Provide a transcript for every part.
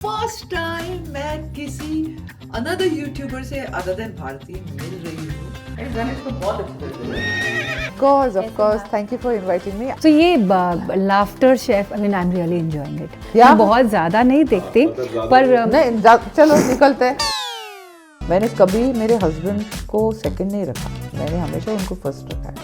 First time मैं किसी another YouTuber से अदर देन भारती मिल रही हूँ। गणेश को बहुत अच्छा लग रहा है। Of course. Thank you for inviting me. तो ये laughter chef, I mean I am really enjoying it. Yeah. मैं बहुत ज़्यादा नहीं देखती पर नहीं चलो निकलते हैं। मैंने कभी मेरे हस्बैंड को सेकंड नहीं रखा, मैंने हमेशा उनको फर्स्ट रखा है।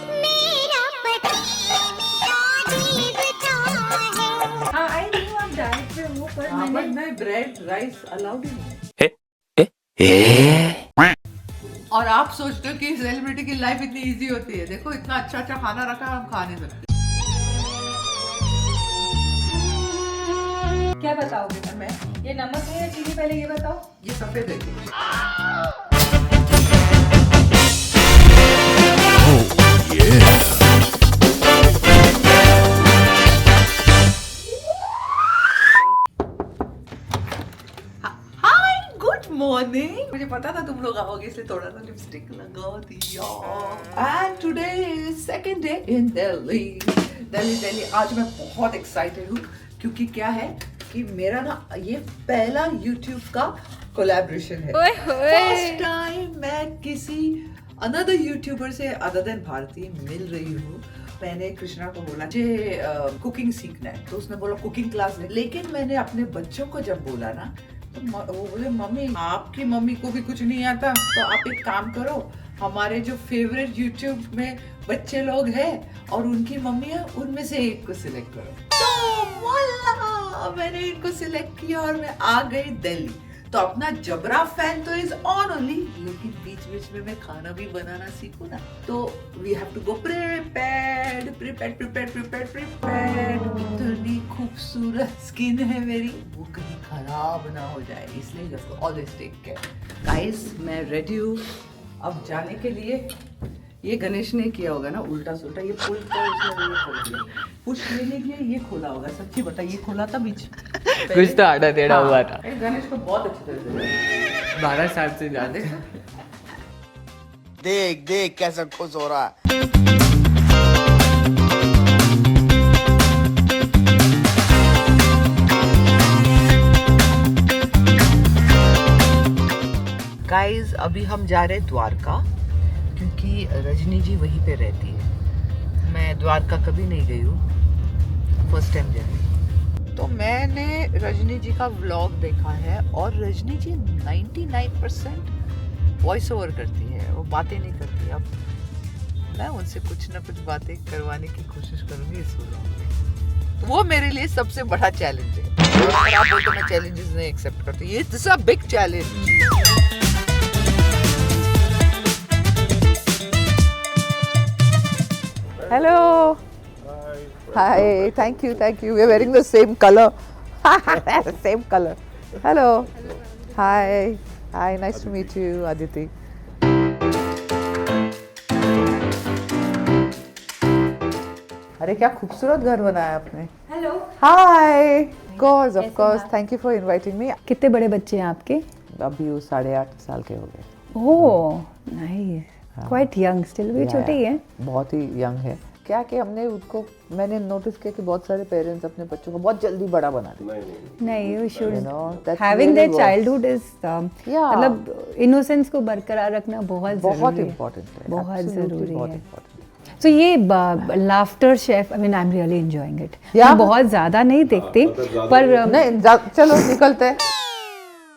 हाँ, आई न्यू आप डाइट पे हो पर मैंने मैं ब्रेड राइस अलाउड ही नहीं। और आप सोचते हो कि सेलिब्रिटी की लाइफ इतनी इजी होती है? देखो इतना अच्छा अच्छा खाना रखा हम खा नहीं सकते। क्या बताओगे? मैं ये नमक है या चीनी, पहले ये बताओ। ये सफेद है। Hi good morning. मुझे पता था तुम लोग आओगे इसलिए थोड़ा सा लिपस्टिक लगा दिया। And today is second day in Delhi. Delhi आज मैं बहुत एक्साइटेड हूँ क्योंकि क्या है कि मेरा ना ये पहला YouTube का कोलैबोरेशन है। फर्स्ट टाइम मैं किसी अनदर यूट्यूबर से अदर देन भारती मिल रही हूँ। मैंने कृष्णा को बोला मुझे कुकिंग सीखना है, तो उसने बोला कुकिंग क्लास ले। लेकिन मैंने अपने बच्चों को जब बोला ना तो वो बोले मम्मी आपकी मम्मी को भी कुछ नहीं आता, तो आप एक काम करो, हमारे जो फेवरेट यूट्यूब में बच्चे लोग हैं और उनकी मम्मी है उनमें से एक को सिलेक्ट करो। तो वाला मैंने इनको सिलेक्ट किया और मैं आ गई दिल्ली। तो अपना जबरा फैन तो इज ऑन ओनली, लेकिन बीच बीच में मैं खाना भी बनाना सीखूं ना, तो we have to go prepared. इतनी खूबसूरत स्किन है मेरी, वो कहीं खराब ना हो जाए, इसलिए you have to always take care. Guys मैं रेडी हूँ अब जाने के लिए। ये गणेश ने किया होगा ना उल्टा सुल्टा, ये पुल पर उसने ये खोल दिया, पुश लेने के लिए ये खोला होगा। सच्ची बता, ये खोला था बीच कुछ तो आड़ा टेढ़ा हुआ था। गणेश को बहुत अच्छा लग रहा है। 12 साल से ज्यादा। देख देख कैसा खुश हो रहा है। गाइस अभी हम जा रहे हैं द्वारका, क्योंकि रजनी जी वहीं पे रहती है। मैं द्वारका कभी नहीं गई हूँ, फर्स्ट टाइम जा रही हूँ। तो मैंने रजनी जी का व्लॉग देखा है और रजनी जी 99% वॉइस ओवर करती है, वो बातें नहीं करती। अब मैं उनसे कुछ ना कुछ बातें करवाने की कोशिश करूँगी इस व्लॉग में। तो वो मेरे लिए सबसे बड़ा चैलेंज है। और आप बोलते मैं चैलेंजेस नहीं एक्सेप्ट करती, ये this a big challenge. Hello. Hi. Thank you. We're wearing the same color. Same color. Hello. Hi. Nice to meet you, Aditi. अरे क्या खूबसूरत घर बनाया आपने। Hello. Hi. Of course. Thank you for inviting me. कितने बड़े बच्चे हैं आपके? अभी वो 8.5 साल के हो गए। Oh nice, quite young still, भी छोटे ही हैं। बहुत ही यंग है। क्या कि हमने उनको, मैंने नोटिस किया कि बहुत सारे पेरेंट्स अपने बच्चों को बहुत जल्दी बड़ा बना देते। नहीं, you should You know, that's having really there worse. Childhood is Yeah. मतलब इनोसेंस को बरकरार रखना बहुत जरूरी है। इम्पोर्टेंट है, बहुत Absolutely जरूरी बहुत है। important। तो ये laughter chef, I mean I am really enjoying it. Yeah. मैं बहुत ज़्यादा नहीं देखती पर नहीं चलो निकलते हैं।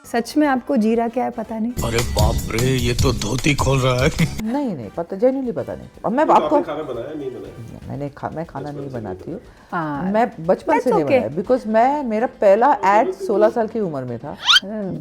सच में आपको जीरा क्या है पता नहीं। अरे बाप रे, ये तो धोती खोल रहा है। नहीं पता, जेन्युइनली पता नहीं। अब मैं आपको खाना बनाया नहीं बनाया? मैं खाना नहीं बनाती हूँ। हाँ, मैं बचपन से नहीं okay. बनाया, बिकॉज मेरा पहला एड 16 साल की उम्र में था।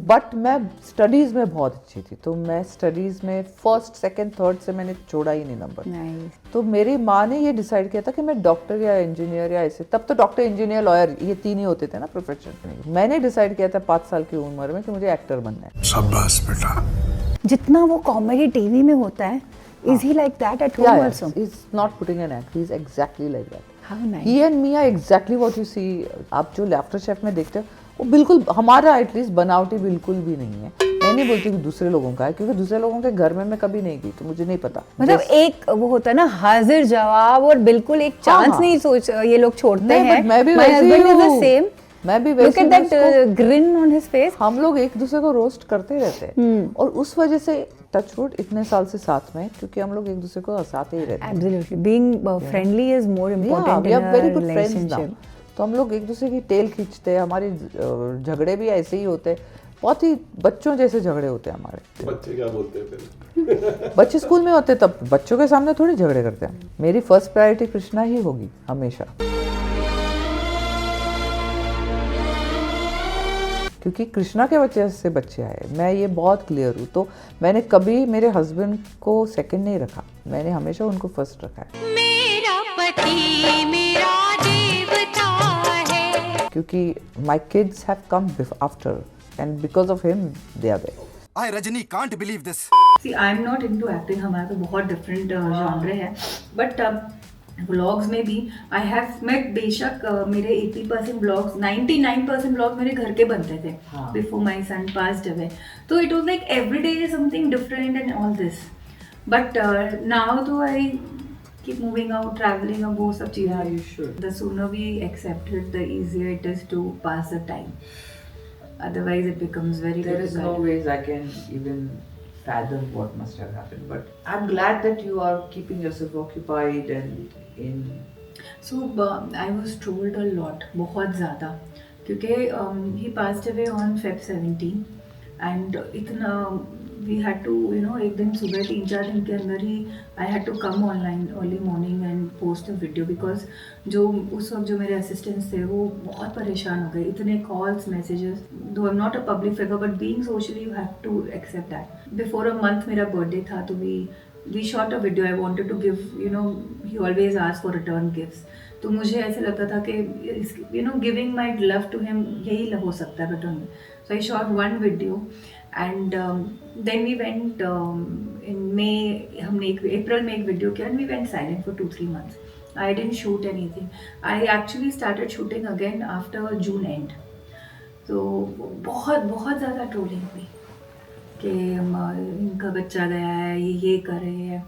बट मैं स्टडीज में बहुत अच्छी थी, तो मैं स्टडीज में फर्स्ट सेकंड थर्ड से मैंने छोड़ा ही नहीं नंबर। नाइस। तो मेरी माँ ने ये डिसाइड किया था कि मैं डॉक्टर या इंजीनियर या ऐसे, तब तो डॉक्टर इंजीनियर लॉयर ये तीन ही होते थे ना प्रोफेशन। मैंने डिसाइड किया था 5 साल की उम्र में कि मुझे एक्टर बनना है। शाबाश बेटा। जितना वो कॉमेडी टीवी में होता है, is he like that at home also? He is not putting an act, he is exactly like that. How nice. He and me are exactly what you see. आप जो लाफ्टर शेफ में देखते हो वो बिल्कुल हमारा एटलीस्ट बनावटी बिल्कुल भी नहीं है। मैं नहीं बोलती कि दूसरे लोगों का है, क्योंकि दूसरे लोगों के घर में मैं कभी नहीं गई तो मुझे नहीं पता। मतलब एक वो होता है ना हाजिर जवाब, और बिल्कुल एक चांस नहीं सोच ये लोग छोड़ते नहीं, हैं। but मैं भी My वैसी husband is the हूँ। same. मैं भी Look वैसे at that grin on his face. हम लोग एक दूसरे को रोस्ट करते रहते हैं और उस वजह से टचवुड इतने साल से साथ में, क्योंकि हम लोग एक दूसरे को हंसाते ही रहते हैं। Absolutely. Being friendly is more important we in are a very good friends now. relationship. तो हम लोग एक दूसरे की टेल खींचते हैं, हमारे झगड़े भी ऐसे ही होते हैं, बहुत ही बच्चों जैसे झगड़े होते हैं हमारे। बच्चे क्या बोलते हैं फिर? बच्चे स्कूल में होते तब बच्चों के सामने थोड़ी झगड़े करते हैं। मेरी फर्स्ट प्रायोरिटी कृष्णा ही होगी हमेशा, क्योंकि कृष्णा के वजह से बच्चे आए। मैं ये बहुत क्लियर हूँ, तो मैंने कभी मेरे हस्बैंड को सेकंड नहीं रखा, मैंने हमेशा उनको फर्स्ट रखा है। मेरा पति मेरा देवता है, क्योंकि my kids have come after and because of him they are there. I Rajani can't believe this. See, I'm not into acting. हमारा तो बहुत डिफरेंट जॉनर है, बट व्लॉग्स में भी आई हैव मेट, बेशक मेरे 80% व्लॉग्स, 99% व्लॉग मेरे घर के बनते थे before my son passed away. तो it was like every day something different and all this, but now तो I keep moving out, travelling, अब वो सब चीज़ें। The sooner we accept it, the easier it is to pass the time, otherwise it becomes very There is no difficult. ways I can even fathom what must have happened, but I'm glad that you are keeping yourself occupied and in. So I was trolled a lot, बहुत ज़्यादा, क्योंकि he passed away on Feb 17 and इतना we had to, you know, एक दिन सुबह 3-4 दिन के अंदर ही I had to come online early morning and post a video because जो उस वक्त जो मेरे असिस्टेंट्स थे वो बहुत परेशान हो गए, इतने calls messages. Though I am not a public figure but being socially you have to accept that. Before a month मेरा बर्थडे था, तो we shot a video, I wanted to give, you know, he always ask for return gifts, तो मुझे ऐसे लगता था कि you know giving my love to him यही हो सकता है रिटर्न में। So I shot one video and then we went in May, हमने अप्रैल में एक वीडियो किया and we went silent for 2-3 months. I didn't shoot anything. I actually started shooting again after June end. तो बहुत ज़्यादा trolling हुई कि इनका बच्चा गया है, ये कर रहे हैं।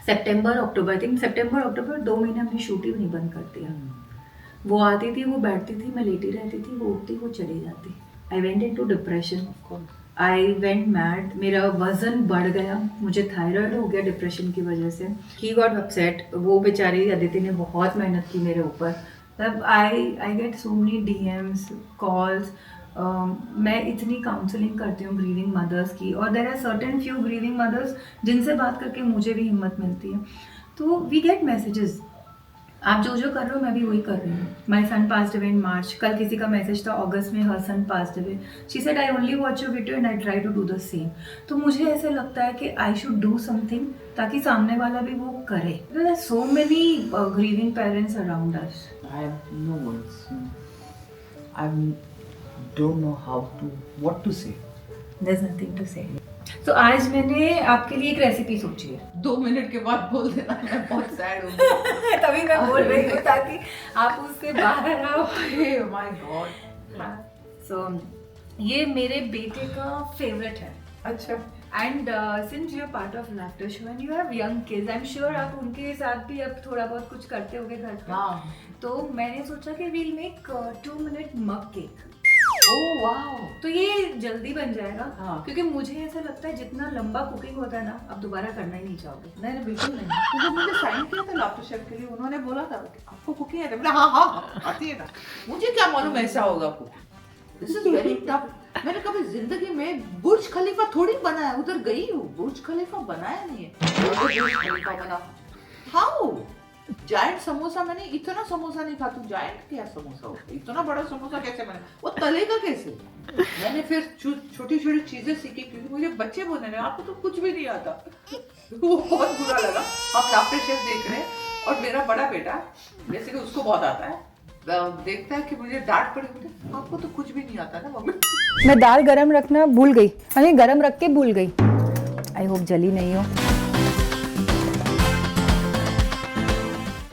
सितंबर अक्टूबर, आई थिंक सितंबर अक्टूबर 2 महीने हमने शूटिंग नहीं बंद कर दिया। वो आती थी, वो बैठती थी, मैं लेटी रहती थी, वो उठती, वो चली जाती। I went into depression, I went mad, मेरा वज़न बढ़ गया, मुझे थायराइड हो गया डिप्रेशन की वजह से। ही गॉट अपसेट, वो बेचारी अदिति ने बहुत मेहनत की मेरे ऊपर। तब I get so many DMs, calls. मैं इतनी काउंसलिंग करती हूँ ग्रीविंग मदर्स की, और there are certain few grieving mothers जिनसे बात करके मुझे भी हिम्मत मिलती है। तो वी गेट मैसेजेस, आप जो कर रहे हो मैं भी वही कर रही हूँ। माई सन पास्ड अवे इन मार्च, कल किसी का मैसेज था अगस्त में, her son passed away, she said I only watch your video and I try to do the same. तो मुझे ऐसे लगता है कि आई शुड डू समथिंग ताकि सामने वाला भी वो करे। There are so many grieving parents around us. I have no words. I don't know what to say. There is nothing to say. तो आज मैंने आपके लिए एक रेसिपी सोची है। 2 मिनट के बाद बोल देना मैं बहुत सैड हूँ। तभी मैं बोल रही हूँ ताकि आप उससे बाहर आओ। My God. सो ये मेरे बेटे का फेवरेट है। अच्छा, and since you are part of laughter show and you have young kids, I am sure आप उनके साथ भी अब थोड़ा बहुत कुछ करते होगे घर पे। हाँ। तो मैंने सोचा कि वील मेक 2 मिनट मग केक। Oh wow. तो ये जल्दी बन जाएगा। हाँ। क्योंकि मुझे ऐसा लगता है जितना लंबा कुकिंग होता है ना, आप दोबारा करना ही नहीं चाहोगे। नहीं बिल्कुल नहीं, क्योंकि मुझे साइन किया था लाफ्टर शेफ के लिए, उन्होंने बोला था कि आपको कुकिंग है, हाँ हाँ आती है ना। मुझे क्या मालूम ऐसा होगा cooking, this is very tough. मैंने कभी जिंदगी में बुर्ज खलीफा थोड़ी बनाया, उधर गई हूँ, बुर्ज खलीफा बनाया नहीं है। बुर्ज खलीफा बना, हाउ जायंट समोसा, मैंने इतना समोसा नहीं खाता। जायंट क्या समोसा होता है, इतना बड़ा समोसा कैसे बने, वो तलेगा कैसे। मैंने फिर छोटी छोटी चीजें सीखी, क्योंकि मुझे बच्चे बोलने लगे आपको तो कुछ भी नहीं आता। वो बहुत बुरा लगा। आप लाफ्टर शेफ देख रहे हैं और मेरा बड़ा बेटा जैसे कि उसको बहुत आता है, देखता है कि मुझे डांट पड़ी, मुझे आपको तो कुछ भी नहीं आता ना मम्मी। मैं दाल गरम रखना भूल गई, अरे गरम रख के भूल गई। आई होप जली नहीं हो।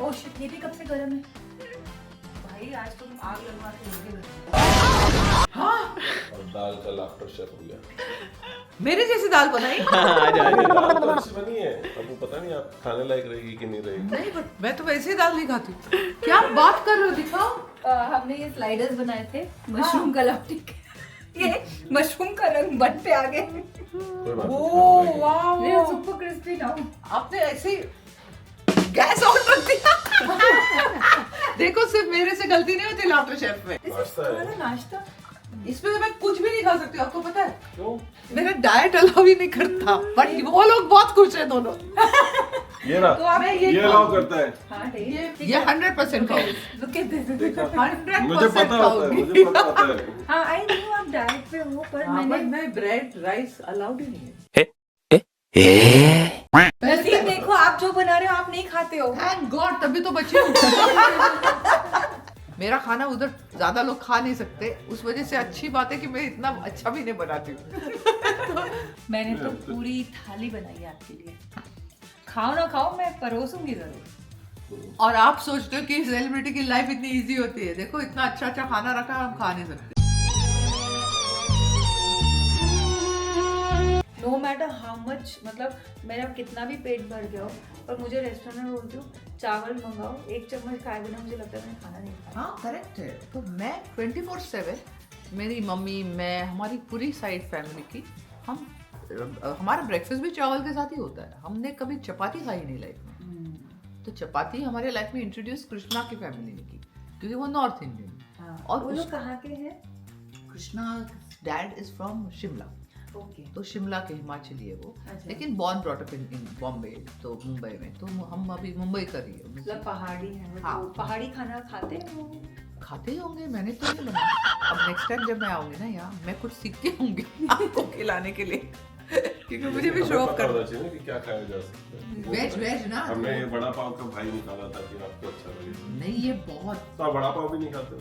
ओह शिट, ये भी कब से गर्म है भाई, आज तुम आग लगवा के लोगे। हाँ, और दाल का लाफ्टर शेफ हो गया। मेरे जैसी दाल बनाई। दाल तो अच्छी बनी है, आपको पता नहीं आप खाने लायक रहेगी कि नहीं रहेगी। नहीं, बट मैं तो वैसे दाल नहीं खाती। क्या बात कर रहे हो, दिखाओ। हमने ये स्लाइडर्स बनाए थे मशरूम कलाउटी के। ये मशरूम का रंग बन पे आ गए। कोई बात ओ नहीं। वाह, सुपर क्रिस्पी नाउ। आपने ऐसे गैस ऑन रख दिया। देखो सिर्फ मेरे से गलती नहीं होती लाफ्टर शेफ में। नाश्ता है। नाश्ता इसमें तो मैं कुछ भी नहीं खा सकती, आपको पता है? क्यों? मेरा डाइट अलाउ ही नहीं करता, बट वो लोग बहुत खुश हैं दोनों। ये ना, तो आप ये अलाउ करता है। हाँ ये 100% खाओ, देखा? 100% मुझे पता होता है, मुझे पता होता है। हाँ आई नो आप डाइट पे हो, पर मैंने मैं ब्रेड राइस अलाउड ही नहीं है। नसीब देखो, आप जो बना रहे हो आप नहीं खाते हो। थैंक गॉड, तभी तो बची हूँ। मेरा खाना उधर ज्यादा लोग खा नहीं सकते, उस वजह से अच्छी बात है कि मैं इतना अच्छा भी नहीं बनाती हूँ। मैंने तो पूरी थाली बनाई है आपके लिए। खाओ ना खाओ, मैं परोसूंगी जरूर। और आप सोचते हो कि सेलिब्रिटी की लाइफ इतनी इजी होती है? देखो इतना अच्छा अच्छा खाना रखा, हम खा नहीं सकते। नो मैटर हाउ मच, मतलब मेरा कितना भी पेट भर गया हो, पर मुझे रेस्टोरेंट में बोलती हूँ चावल मंगाओ, एक चम्मच खाए बिना मुझे लगता है मैंने खाना नहीं खाया। हाँ करेक्ट है। तो मैं 24/7, मेरी मम्मी, मैं, हमारी पूरी साइड फैमिली की, हम हमारा ब्रेकफास्ट भी चावल के साथ ही होता है। हमने कभी चपाती खाई नहीं लाइफ में। तो चपाती हमारे लाइफ में इंट्रोड्यूस कृष्णा की फैमिली ने की, क्योंकि वो नॉर्थ इंडियन। और वो लोग कहाँ के हैं? Krishna dad is from Shimla. Okay. तो शिमला के हिमाचली है वो, अच्छा। लेकिन born brought up in Bombay, तो मुंबई में। तो हम अभी मुंबई कर रही है। मतलब पहाड़ी है वो। हाँ। तो पहाड़ी खाना खाते हैं वो? खाते ही होंगे, मैंने तो नहीं बनाया। अब नेक्स्ट टाइम जब मैं आऊंगी ना यहाँ, मैं कुछ सीख के आऊंगी आपको खिलाने के लिए, क्योंकि मुझे भी शो ऑफ पता होना करना। चाहिए ना कि क्या खाया जा सकता है। वेज ना। हमने ये बड़ा पाव का भाई निकाला था कि आपको अच्छा लगे। नहीं, ये बहुत तो आप बड़ा पाव भी नहीं खाते हो?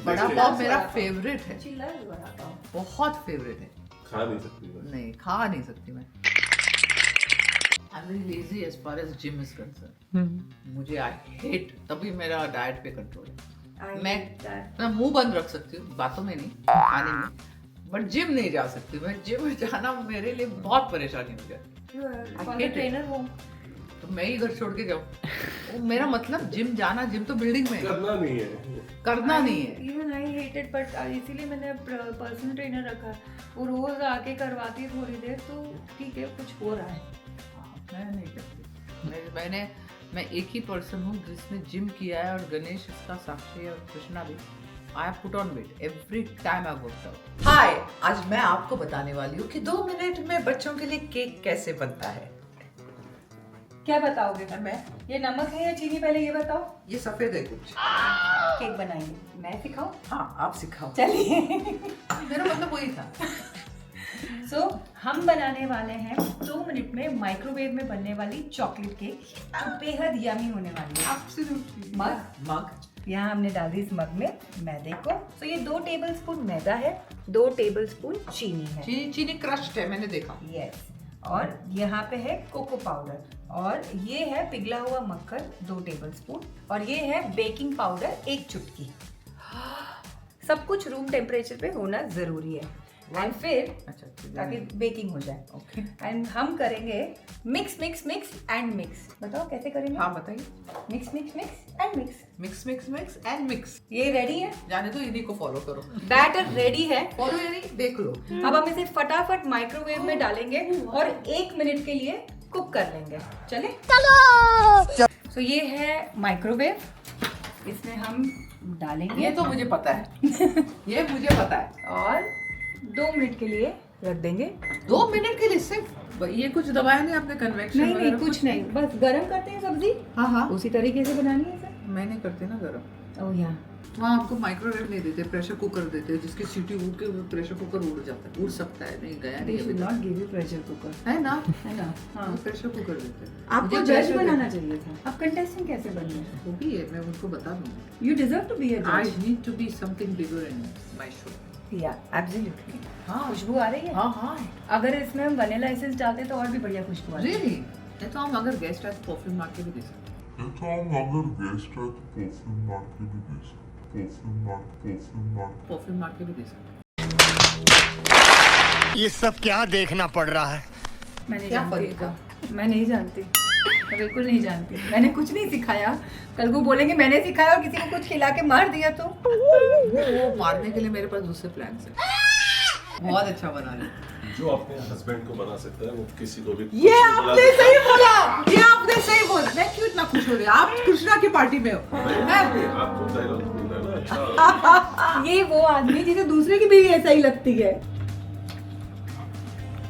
बड़ा पाव मेरा फेवरेट है, चिल्ला बनाता हूँ। बहुत फेवरेट है। खा नहीं सकती बस। नहीं, खा नहीं सकती मैं। I'm very lazy as far as gym is concerned. मुझे I hate, तभी मेरा डाइट पे कंट्रोल है। मैं मुंह बंद रख सकती हूँ, बातों में नहीं, खाने में, बट जिम नहीं जा सकती। मैं जिम में जाना मेरे लिए बहुत परेशानी हो जाती है। ट्रेनर हो तो मैं ही घर छोड़ के जाऊँ? मेरा मतलब जिम जाना, जिम तो बिल्डिंग में है, करना नहीं है। करना नहीं है। इवन आई हेटेड, बट इसीलिए मैंने पर्सनल ट्रेनर रखा है। वो रोज आके करवाती है थोड़ी देर, तो ठीक है कुछ हो रहा है। मैं नहीं करती। मैं एक ही पर्सन हूँ जिसने जिम किया है, और गणेश इसका साक्षी है, और कृष्णा भी। I have put on weight every time I worked out. Hi, आज मैं आपको बताने वाली हूँ कि 2 मिनट में बच्चों के लिए केक कैसे बनता है। क्या बताओगे? मैं ये नमक है या चीनी, पहले ये बताओ। ये सफेद है कुछ। केक बनाएंगे, मैं सिखाऊं? हाँ, आप सिखाओ। चलिए। मेरा मतलब वही था। सो हम बनाने वाले हैं 2 मिनट में माइक्रोवेव में बनने वाली चॉकलेट केक, जो बेहद यमी होने वाली है। Absolutely. मग यहाँ हमने डाल दी इस मग में मैदे को। तो ये 2 टेबलस्पून मैदा है, 2 टेबलस्पून चीनी है। चीनी क्रश्ड है, मैंने देखा। यस। और यहाँ पे है कोको पाउडर, और ये है पिघला हुआ मक्खन 2 टेबलस्पून, और ये है बेकिंग पाउडर 1 चुटकी। सब कुछ रूम टेम्परेचर पे होना जरूरी है। एंड फिर अच्छा, ताकि बेकिंग हो जाए। ओके। एंड हम करेंगे mix mix mix and mix. बताओ कैसे करेंगे? हाँ बताइए। Mix mix mix and mix. Mix mix mix and mix. ये रेडी है, जाने दो, इन्हीं को फॉलो करो। बैटर रेडी है। फॉलो यानी देख लो। अब हम इसे फटाफट माइक्रोवेव में डालेंगे और 1 मिनट के लिए कुक कर लेंगे। चले चलो। तो ये है माइक्रोवेव, इसमें हम डालेंगे। ये तो मुझे पता है। ये मुझे पता है। और 2 मिनट के लिए रख देंगे। 2 मिनट के लिए सिर्फ? ये कुछ दबाया नहीं आपने कन्वेक्शन? नहीं नहीं कुछ नहीं, बस गरम करते हैं सब्जी। हाँ हाँ, उसी तरीके से बनानी है सर। मैं नहीं करती ना गरम। ओह या वहाँ आपको माइक्रोवेव नहीं देते, प्रेशर कुकर देते हैं, जिसकी सीटी उड़ के प्रेशर कुकर उड़ जाता है। उड़ सकता है, नहीं गया दे नहीं शुड अभी not give you pressure cooker, तक। है ना? है ना? हाँ, प्रेशर कुकर देते हैं। आपको मुझे जज pressure बनाना देते चाहिए था। आप कंटेस्टेंट कैसे बन गए? हैं। वो भी है, मैं उनको बता दूंगी। You deserve to be a I जज। need to be something bigger in my show. या एब्सोल्युटली। हाँ खुशबू आ रही है। हाँ हाँ। अगर इसमें हम वनीला एसेंस डालते तो और भी बढ़िया खुशबू आती। रियली? नहीं तो हम अगर गेस्ट आए तो परफ्यूम मार के भी दे सकते हैं। तो हम अगर गेस्ट है तो परफ्यूम मार के भी दे सकते, परफ्यूम मार के भी दे सकते हैं। ये सब क्या देखना पड़ रहा है? मैं नहीं क्या जानती। फरीदा? मैं नहीं जानती। मैं बिल्कुल नहीं जानती, मैंने कुछ नहीं सिखाया। कल को बोलेंगे मैंने सिखाया और किसी को कुछ खिला के मार दिया तो। वो मारने के लिए मेरे पास दूसरे प्लान है। बहुत अच्छा बना रहे। जो अपने हस्बैंड को बना सकता है वो किसी को भी ये आपने सही बोला, ये आपने सही बोला। मैं क्यों इतना खुश हो रही हूँ? आप कृष्णा की पार्टी में हो, मैं आपको डायलॉग बोलना है ना। अच्छा ये वो आदमी जिसे दूसरे की बीवी ऐसा ही लगती है।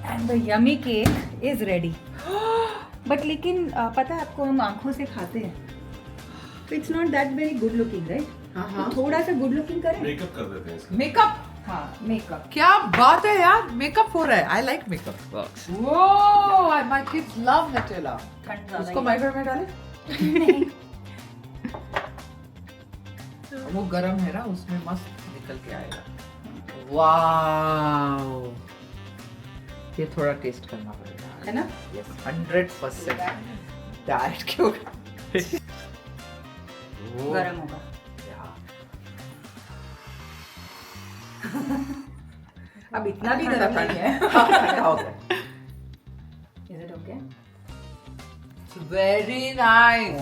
And the yummy cake is ready. But लेकिन पता है आपको, हम आंखों से खाते हैं तो it's not that very good looking, right? हाँ। थोड़ा सा गुड लुकिंग करें। मेकअप कर देते हैं इसका। मेकअप, हाँ मेकअप। क्या बात है यार, मेकअप हो रहा है। I like makeup. वो माय किड्स लव नटेला। ठंड ज़्यादा उसको ही माइक्रोवेव में डाले। वो गरम है ना, उसमें मस्त निकल के आएगा। वाओ, ये थोड़ा टेस्ट करना पड़ेगा, है ना? यस 100% डाइट के ऊपर। गरम होगा। अब इतना भी गरम नहीं है। Is it okay? Very nice,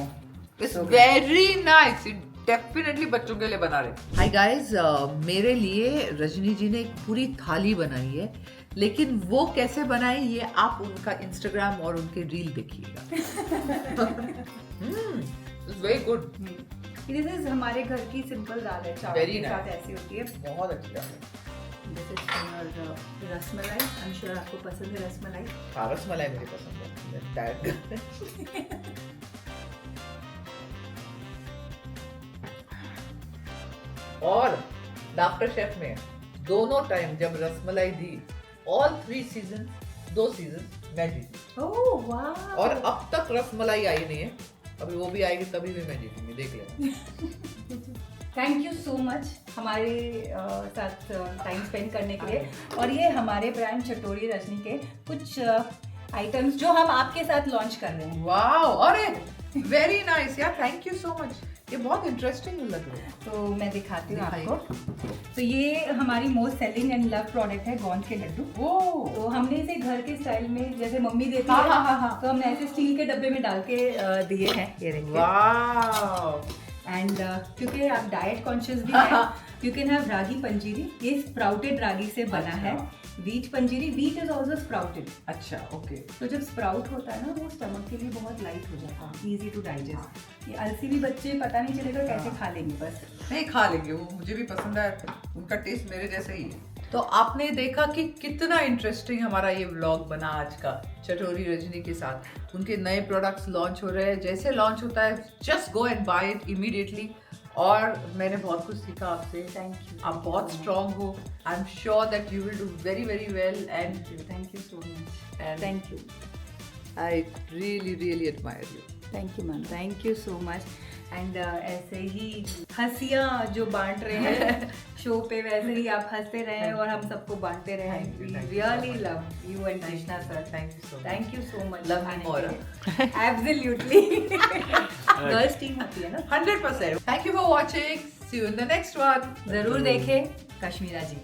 it's very nice. Definitely बच्चों के लिए बना रहे। हाय गाइस, मेरे लिए रजनी जी ने एक पूरी थाली बनाई है, लेकिन वो कैसे बनाई ये आप उनका इंस्टाग्राम और उनके रील देखिएगा। It's very good, This is हमारे घर की सिंपल दाल है, चावल Very के साथ nice. ऐसी होती है। बहुत अच्छी है। This is for rasmalai. I'm sure आपको पसंद है रसमलाई। रसमलाई मेरी पसंद है, मैं डाइट करते हैं। और डॉक्टर शेफ में दोनों टाइम जब रसमलाई दी, ऑल 3 सीजन, 2 सीजन मैं जीती। Oh wow! और अब तक रसमलाई आई नहीं है, अभी वो भी आएगी तभी भी मैं जीतूंगी, देख लेना। थैंक यू सो मच हमारे साथ टाइम स्पेंड करने के लिए। और ये हमारे ब्रांड चटोरी रजनी के कुछ आइटम्स जो हम आपके साथ लॉन्च कर रहे हैं। वाओ, अरे वेरी नाइस यार, थैंक यू सो मच। ये बहुत इंटरेस्टिंग लग रहा है। तो मैं दिखाती हूँ दिखाइए। आपको। तो ये हमारी most selling and love product है, गोंद के लड्डू। तो हमने इसे घर के स्टाइल में जैसे मम्मी देती है, तो हमने ऐसे स्टील के डब्बे में डाल के दिए हैं। ये देखिए। वाओ, एंड क्योंकि आप डाइट कॉन्शियस भी हैं, यू कैन हैव रागी पंजीरी। ये स्प्राउटेड रागी से बना है। Wheat panjiri, wheat is also sprouted. अच्छा ओके। तो जब स्प्राउट होता है ना, वो स्टमक के लिए बहुत लाइट हो जाता है, इजी टू डाइजेस्ट। ये अलसी भी बच्चे पता नहीं चलेगा कैसे खा लेंगे, बस नहीं खा लेंगे, वो मुझे भी पसंद है, उनका टेस्ट मेरे जैसा ही है। तो आपने देखा कि कितना इंटरेस्टिंग हमारा ये व्लॉग बना आज का चटोरी रजनी के साथ। उनके नए प्रोडक्ट्स लॉन्च हो रहे हैं, जैसे लॉन्च होता है just go and buy it immediately. और मैंने बहुत कुछ सीखा आपसे। Thank you. आप बहुत स्ट्रॉन्ग हो। I am sure that you will do very very well and thank you so much. And- thank you. I really really admire you. Thank you ma'am, thank you so much. And ऐसे ही हंसियाँ जो बांट रहे हैं show पे, वैसे ही आप हंसते रहें और हम सबको बांटते रहें। We really love you and Krishna sir. Thank you so much. Love you more. Absolutely. Girls team होती है ना। 100%. Thank you for watching. See you in the next one. जरूर देखें कश्मीरा जी।